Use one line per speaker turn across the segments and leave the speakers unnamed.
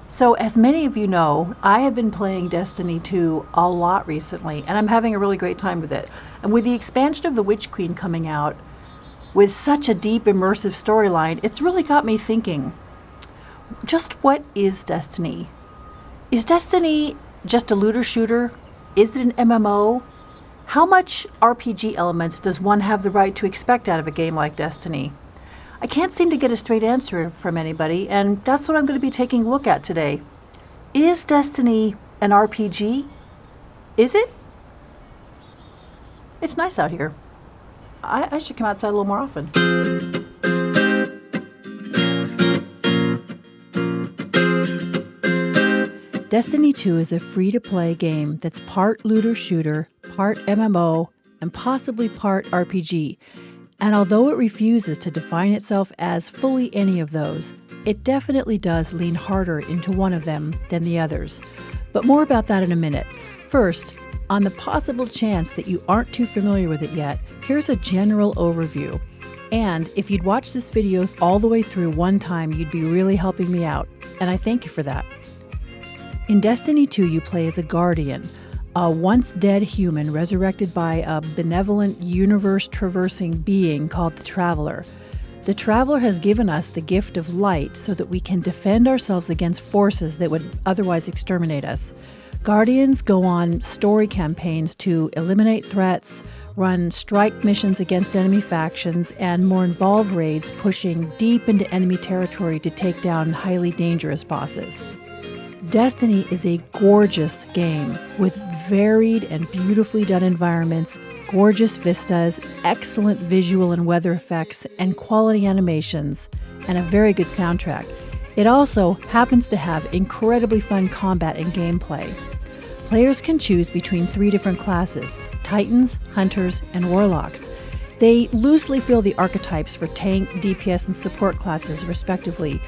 So, as many of you know, I have been playing Destiny 2 a lot recently, and I'm having a really great time with it. And with the expansion of the Witch Queen coming out, with such a deep, immersive storyline, it's really got me thinking, just what is Destiny? Is Destiny just a looter shooter? Is it an MMO? How much RPG elements does one have the right to expect out of a game like Destiny? I can't seem to get a straight answer from anybody, and that's what I'm going to be taking a look at today. Is Destiny an RPG? Is it? It's nice out here. I should come outside a little more often. Destiny 2 is a free-to-play game that's part looter shooter, part MMO, and possibly part RPG. And although it refuses to define itself as fully any of those, it definitely does lean harder into one of them than the others. But more about that in a minute. First, on the possible chance that you aren't too familiar with it yet, here's a general overview. And if you'd watch this video all the way through one time, you'd be really helping me out, and I thank you for that. In Destiny 2, you play as a Guardian, a once-dead human resurrected by a benevolent, universe-traversing being called the Traveler. The Traveler has given us the gift of light so that we can defend ourselves against forces that would otherwise exterminate us. Guardians go on story campaigns to eliminate threats, run strike missions against enemy factions, and more involved raids pushing deep into enemy territory to take down highly dangerous bosses. Destiny is a gorgeous game with varied and beautifully done environments, gorgeous vistas, excellent visual and weather effects, and quality animations, and a very good soundtrack. It also happens to have incredibly fun combat and gameplay. Players can choose between 3 different classes: Titans, Hunters, and Warlocks. They loosely fill the archetypes for tank, DPS, and support classes, respectively.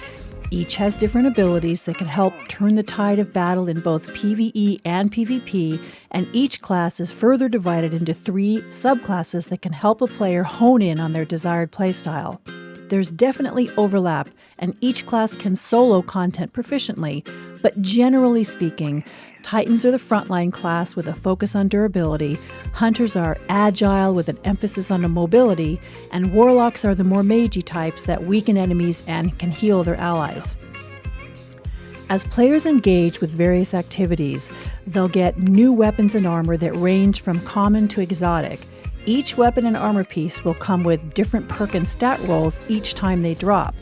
Each has different abilities that can help turn the tide of battle in both PvE and PvP, and each class is further divided into 3 subclasses that can help a player hone in on their desired playstyle. There's definitely overlap, and each class can solo content proficiently, but generally speaking, Titans are the frontline class with a focus on durability, Hunters are agile with an emphasis on mobility, and Warlocks are the more magey types that weaken enemies and can heal their allies. As players engage with various activities, they'll get new weapons and armor that range from common to exotic. Each weapon and armor piece will come with different perk and stat rolls each time they drop,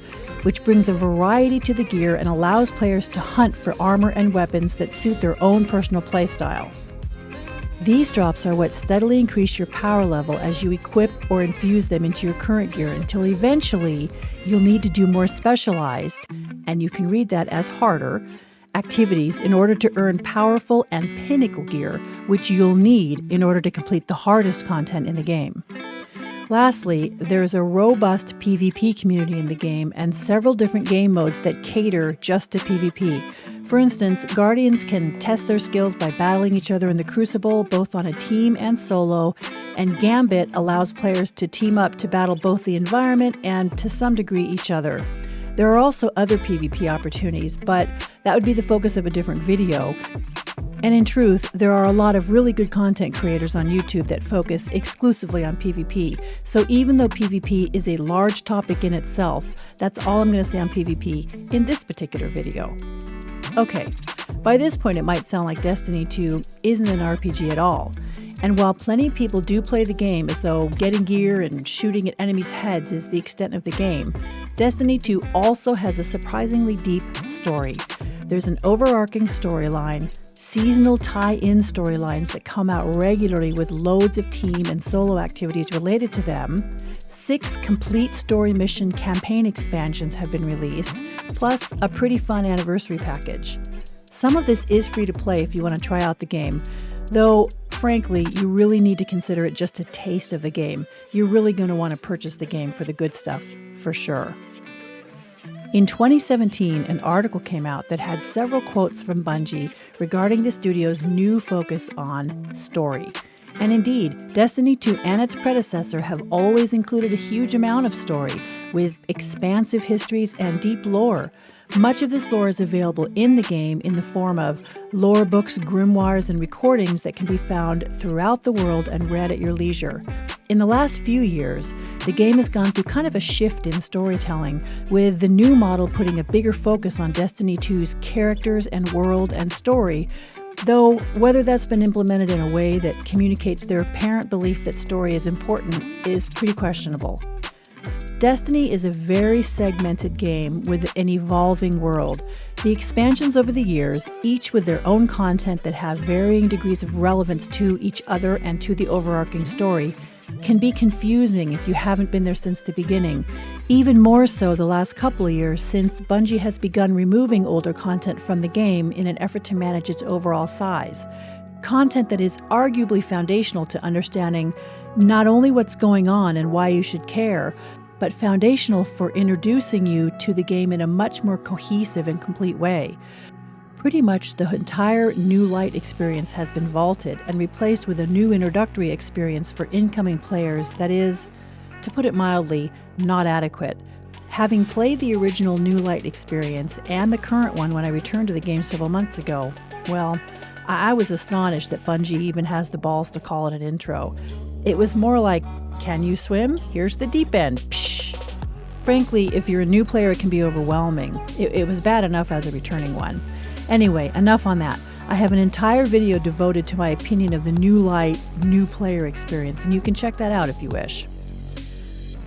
which brings a variety to the gear and allows players to hunt for armor and weapons that suit their own personal playstyle. These drops are what steadily increase your power level as you equip or infuse them into your current gear until eventually you'll need to do more specialized, and you can read that as harder, activities in order to earn powerful and pinnacle gear, which you'll need in order to complete the hardest content in the game. Lastly, there's a robust PvP community in the game and several different game modes that cater just to PvP. For instance, Guardians can test their skills by battling each other in the Crucible, both on a team and solo, and Gambit allows players to team up to battle both the environment and, to some degree, each other. There are also other PvP opportunities, but that would be the focus of a different video. And in truth, there are a lot of really good content creators on YouTube that focus exclusively on PvP. So even though PvP is a large topic in itself, that's all I'm going to say on PvP in this particular video. Okay, by this point it might sound like Destiny 2 isn't an RPG at all. And while plenty of people do play the game as though getting gear and shooting at enemies' heads is the extent of the game, Destiny 2 also has a surprisingly deep story. There's an overarching storyline, seasonal tie-in storylines that come out regularly with loads of team and solo activities related to them. 6 complete story mission campaign expansions have been released, plus a pretty fun anniversary package. Some of this is free to play if you want to try out the game, though frankly, you really need to consider it just a taste of the game. You're really going to want to purchase the game for the good stuff, for sure. In 2017, an article came out that had several quotes from Bungie regarding the studio's new focus on story. And indeed, Destiny 2 and its predecessor have always included a huge amount of story, with expansive histories and deep lore. Much of this lore is available in the game in the form of lore books, grimoires, and recordings that can be found throughout the world and read at your leisure. In the last few years, the game has gone through kind of a shift in storytelling, with the new model putting a bigger focus on Destiny 2's characters and world and story, though whether that's been implemented in a way that communicates their apparent belief that story is important is pretty questionable. Destiny is a very segmented game with an evolving world. The expansions over the years, each with their own content that have varying degrees of relevance to each other and to the overarching story, can be confusing if you haven't been there since the beginning, even more so the last couple of years since Bungie has begun removing older content from the game in an effort to manage its overall size. Content that is arguably foundational to understanding not only what's going on and why you should care, but foundational for introducing you to the game in a much more cohesive and complete way. Pretty much the entire New Light experience has been vaulted and replaced with a new introductory experience for incoming players that is, to put it mildly, not adequate. Having played the original New Light experience and the current one when I returned to the game several months ago, well, I was astonished that Bungie even has the balls to call it an intro. It was more like, can you swim? Here's the deep end. Psh! Frankly, if you're a new player, it can be overwhelming. It was bad enough as a returning one. Anyway, enough on that. I have an entire video devoted to my opinion of the New Light, new player experience, and you can check that out if you wish.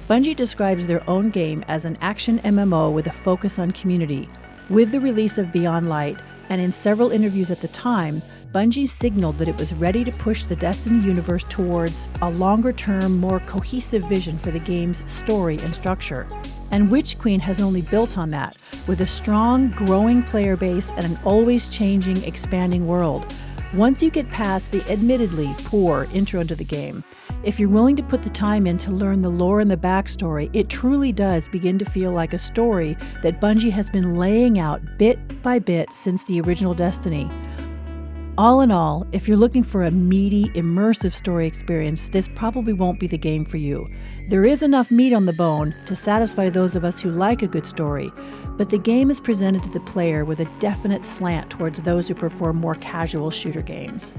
Bungie describes their own game as an action MMO with a focus on community. With the release of Beyond Light, and in several interviews at the time, Bungie signaled that it was ready to push the Destiny universe towards a longer-term, more cohesive vision for the game's story and structure. And Witch Queen has only built on that, with a strong, growing player base and an always-changing, expanding world. Once you get past the admittedly poor intro to the game, if you're willing to put the time in to learn the lore and the backstory, it truly does begin to feel like a story that Bungie has been laying out bit by bit since the original Destiny. All in all, if you're looking for a meaty, immersive story experience, this probably won't be the game for you. There is enough meat on the bone to satisfy those of us who like a good story, but the game is presented to the player with a definite slant towards those who prefer more casual shooter games.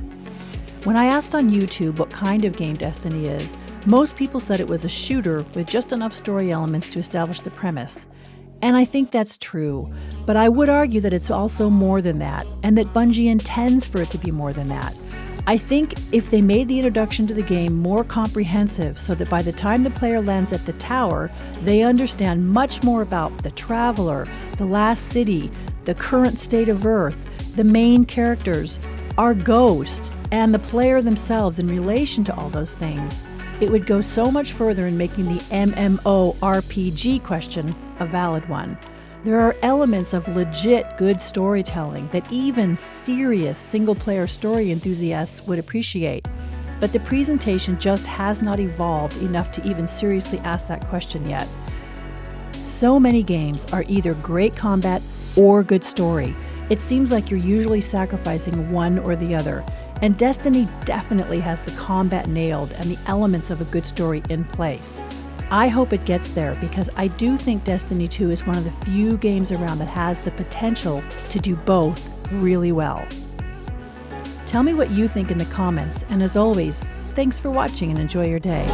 When I asked on YouTube what kind of game Destiny is, most people said it was a shooter with just enough story elements to establish the premise. And I think that's true, but I would argue that it's also more than that, and that Bungie intends for it to be more than that. I think if they made the introduction to the game more comprehensive so that by the time the player lands at the tower, they understand much more about the Traveler, the Last City, the current state of Earth, the main characters, our Ghost, and the player themselves in relation to all those things, it would go so much further in making the MMORPG question a valid one. There are elements of legit good storytelling that even serious single-player story enthusiasts would appreciate, but the presentation just has not evolved enough to even seriously ask that question yet. So many games are either great combat or good story. It seems like you're usually sacrificing one or the other. And Destiny definitely has the combat nailed and the elements of a good story in place. I hope it gets there because I do think Destiny 2 is one of the few games around that has the potential to do both really well. Tell me what you think in the comments, and as always, thanks for watching and enjoy your day.